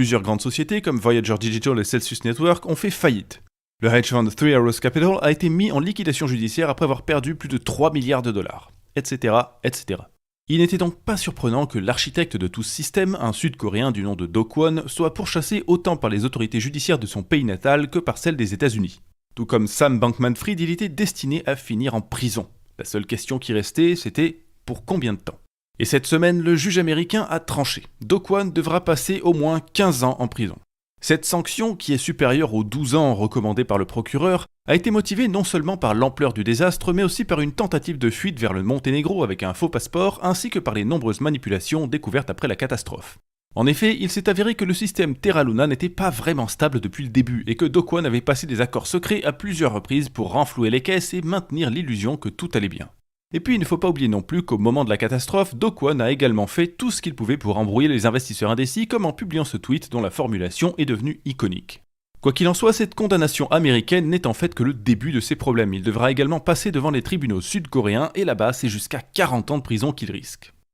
Plusieurs grandes sociétés comme Voyager Digital et Celsius Network ont fait faillite. Le hedge fund Three Arrows Capital a été mis en liquidation judiciaire après avoir perdu plus de 3 milliards de dollars, etc., etc. Il n'était donc pas surprenant que l'architecte de tout ce système, un Sud-Coréen du nom de Do Kwon, soit pourchassé autant par les autorités judiciaires de son pays natal que par celles des États-Unis. Tout comme Sam Bankman-Fried, il était destiné à finir en prison. La seule question qui restait, c'était pour combien de temps ? Et cette semaine, le juge américain a tranché. Do Kwon devra passer au moins 15 ans en prison. Cette sanction, qui est supérieure aux 12 ans recommandés par le procureur, a été motivée non seulement par l'ampleur du désastre, mais aussi par une tentative de fuite vers le Monténégro avec un faux passeport, ainsi que par les nombreuses manipulations découvertes après la catastrophe. En effet, il s'est avéré que le système Terra Luna n'était pas vraiment stable depuis le début, et que Do Kwon avait passé des accords secrets à plusieurs reprises pour renflouer les caisses et maintenir l'illusion que tout allait bien. Et puis il ne faut pas oublier non plus qu'au moment de la catastrophe, Do Kwon a également fait tout ce qu'il pouvait pour embrouiller les investisseurs indécis, comme en publiant ce tweet dont la formulation est devenue iconique. Quoi qu'il en soit, cette condamnation américaine n'est en fait que le début de ses problèmes. Il devra également passer devant les tribunaux sud-coréens et là-bas, c'est jusqu'à 40 ans de prison qu'il risque.